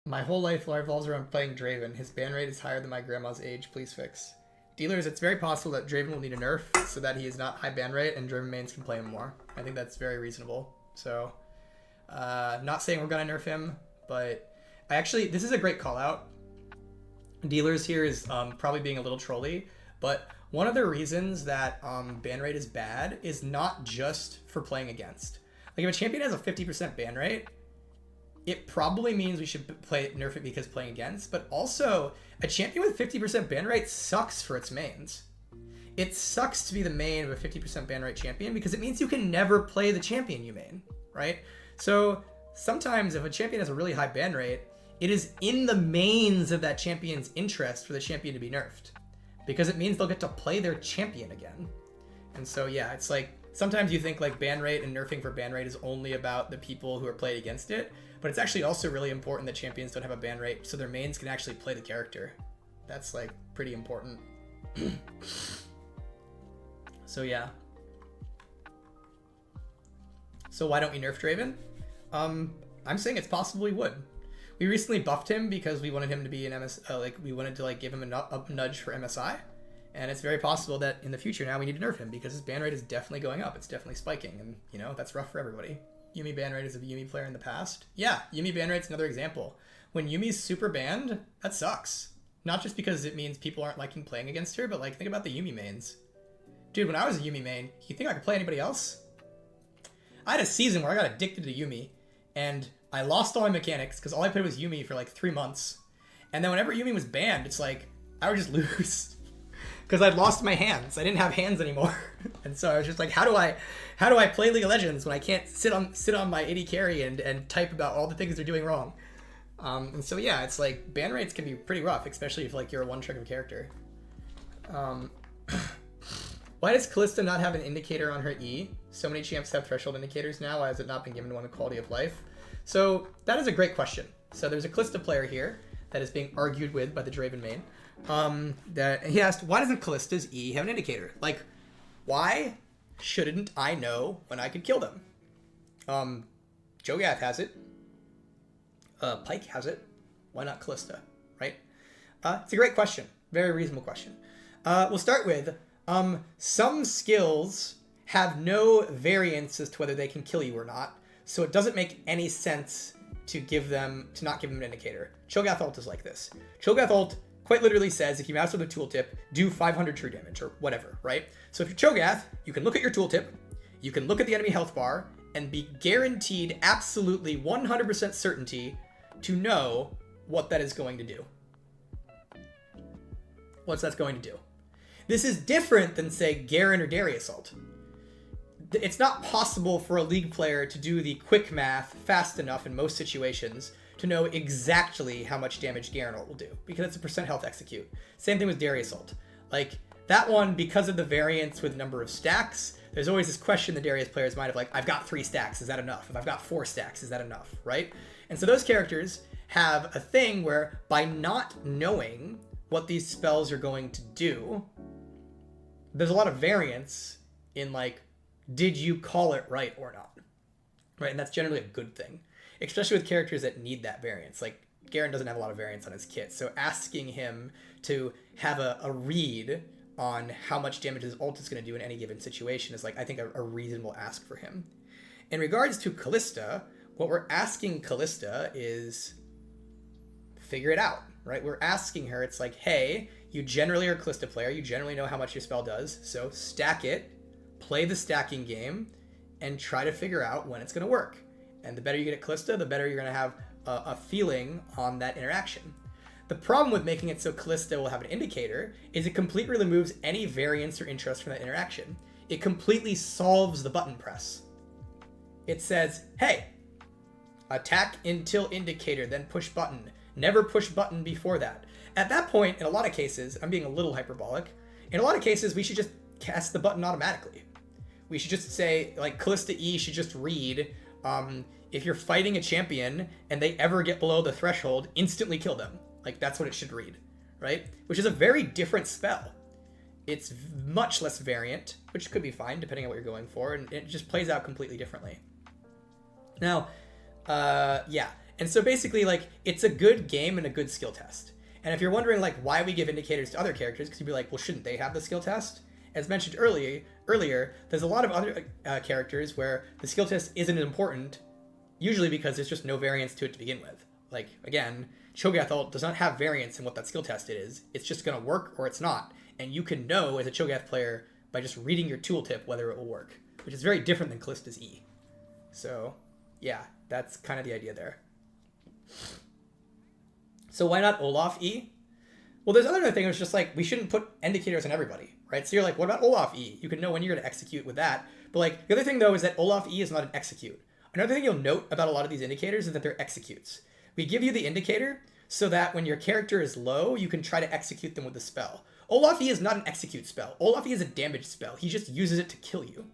My whole life revolves around playing Draven. His ban rate is higher than my grandma's age. Please fix. Dealers, it's very possible that Draven will need a nerf so that he is not high ban rate and Draven mains can play him more. I think that's very reasonable. So, not saying we're going to nerf him, but this is a great call out. Dealers here is probably being a little trolly, but one of the reasons that ban rate is bad is not just for playing against. Like if a champion has a 50% ban rate, it probably means we should nerf it because playing against, but also a champion with 50% ban rate sucks for its mains. It sucks to be the main of a 50% ban rate champion because it means you can never play the champion you main, right? So sometimes if a champion has a really high ban rate, it is in the mains of that champion's interest for the champion to be nerfed because it means they'll get to play their champion again. And so yeah, it's like sometimes you think like ban rate and nerfing for ban rate is only about the people who are played against it, but it's actually also really important that champions don't have a ban rate so their mains can actually play the character. That's like pretty important. So yeah. So why don't we nerf Draven? I'm saying it's possible we would. We recently buffed him because we wanted him to be an we wanted to like give him a nudge for MSI. And it's very possible that in the future now we need to nerf him because his ban rate is definitely going up. It's definitely spiking, and you know, that's rough for everybody. Yuumi ban rate is a Yuumi player in the past. Yeah, Yuumi ban rate's another example. When Yumi's super banned, that sucks. Not just because it means people aren't liking playing against her, but like think about the Yuumi mains. Dude, when I was a Yuumi main, you think I could play anybody else? I had a season where I got addicted to Yuumi, and I lost all my mechanics because all I played was Yuumi for like 3 months. And then whenever Yuumi was banned, it's like I would just lose because I'd lost my hands. I didn't have hands anymore, and so I was just like, how do I play League of Legends when I can't sit on my AD carry and type about all the things they're doing wrong? And so yeah, it's like ban rates can be pretty rough, especially if like you're a one-trick of character. Why does Kalista not have an indicator on her E? So many champs have threshold indicators now. Why has it not been given to one with quality of life? So that is a great question. So there's a Kalista player here that is being argued with by the Draven main. That he asked, why doesn't Kalista's E have an indicator? Like, why shouldn't I know when I could kill them? Cho'Gath has it. Pyke has it. Why not Kalista, right? It's a great question. Very reasonable question. We'll start with, some skills have no variance as to whether they can kill you or not, so it doesn't make any sense to not give them an indicator. Cho'Gath ult is like this. Cho'Gath ult quite literally says if you master the tooltip, do 500 true damage or whatever, right? So if you're Cho'Gath, you can look at your tooltip, you can look at the enemy health bar, and be guaranteed absolutely 100% certainty to know what that is going to do. What's that going to do? This is different than, say, Garen or Darius ult. It's not possible for a League player to do the quick math fast enough in most situations to know exactly how much damage Garen ult will do, because it's a percent health execute. Same thing with Darius ult. Like, that one, because of the variance with number of stacks, there's always this question the Darius players might have, like, I've got 3 stacks, is that enough? If I've got 4 stacks, is that enough, right? And so those characters have a thing where, by not knowing what these spells are going to do, there's a lot of variance in, like, did you call it right or not? Right, and that's generally a good thing, especially with characters that need that variance. Like, Garen doesn't have a lot of variance on his kit, so asking him to have a read on how much damage his ult is going to do in any given situation is, like, I think a reasonable ask for him. In regards to Kalista, what we're asking Kalista is figure it out, right? We're asking her, it's like, hey, you generally are a Kalista player, you generally know how much your spell does, so stack it, play the stacking game, and try to figure out when it's going to work. And the better you get at Kalista, the better you're going to have a feeling on that interaction. The problem with making it so Kalista will have an indicator is it completely removes any variance or interest from that interaction. It completely solves the button press. It says, hey, attack until indicator, then push button. Never push button before that. At that point, in a lot of cases, I'm being a little hyperbolic, in a lot of cases, we should just cast the button automatically. We should just say, like, Kalista E should just read, if you're fighting a champion and they ever get below the threshold, instantly kill them. Like, that's what it should read, right? Which is a very different spell. It's much less variant, which could be fine depending on what you're going for, and it just plays out completely differently. Now, yeah, And so basically, like, it's a good game and a good skill test. And if you're wondering, like, why we give indicators to other characters, because you'd be like, well, shouldn't they have the skill test? As mentioned earlier, there's a lot of other characters where the skill test isn't important, usually because there's just no variance to it to begin with. Like, again, Cho'Gath ult does not have variance in what that skill test is. It's just going to work or it's not. And you can know as a Cho'Gath player by just reading your tooltip whether it will work, which is very different than Kalista's E. So, yeah, that's kind of the idea there. So why not Olaf E? Well, there's another thing. It's just like, we shouldn't put indicators on everybody, right? So you're like, what about Olaf E? You can know when you're going to execute with that. But like, the other thing though is that Olaf E is not an execute. Another thing you'll note about a lot of these indicators is that they're executes. We give you the indicator so that when your character is low, you can try to execute them with the spell. Olaf E is not an execute spell. Olaf E is a damage spell. He just uses it to kill you.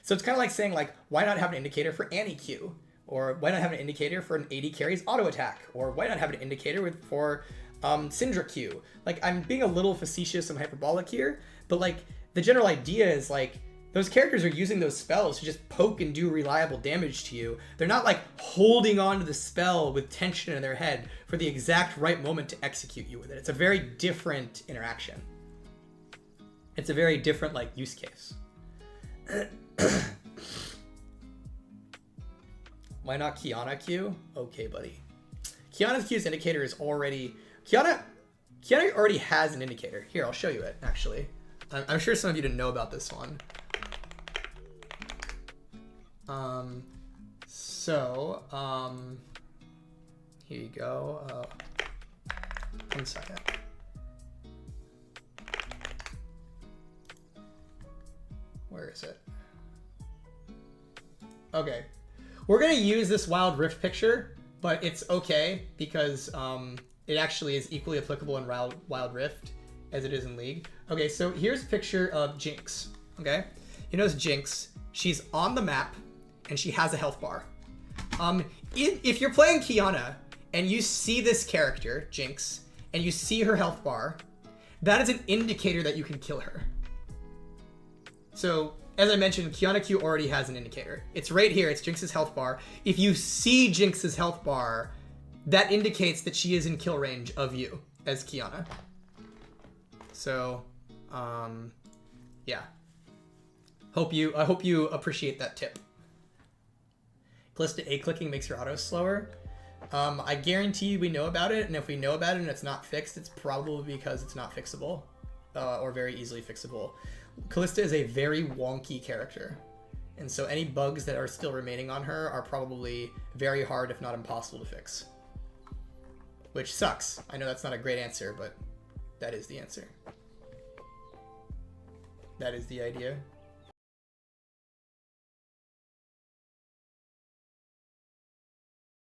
So it's kind of like saying, like, why not have an indicator for Annie Q? Or why not have an indicator for an AD carry's auto attack? Or why not have an indicator for Syndra Q? Like, I'm being a little facetious and hyperbolic here, but like, the general idea is like, those characters are using those spells to just poke and do reliable damage to you. They're not like holding on to the spell with tension in their head for the exact right moment to execute you with it. It's a very different interaction. It's a very different like use case. Why not QIYANA Q? Okay, buddy. QIYANA's Q's indicator is already... QIYANA already has an indicator. Here, I'll show you it, actually. I'm sure some of you didn't know about this one. Here you go. 1 second. Where is it? Okay. We're going to use this Wild Rift picture, but it's okay because it actually is equally applicable in Wild Rift as it is in League. Okay, so here's a picture of Jinx, okay? You notice Jinx, she's on the map and she has a health bar. If you're playing QIYANA and you see this character, Jinx, and you see her health bar, that is an indicator that you can kill her. So, as I mentioned, QIYANA Q already has an indicator. It's right here, it's Jinx's health bar. If you see Jinx's health bar, that indicates that she is in kill range of you as QIYANA. So, yeah. I hope you appreciate that tip. Kalista A clicking makes your auto slower. I guarantee we know about it, and if we know about it and it's not fixed, it's probably because it's not fixable, or very easily fixable. Kalista is a very wonky character, and so any bugs that are still remaining on her are probably very hard, if not impossible, to fix. Which sucks. I know that's not a great answer, but that is the answer. That is the idea.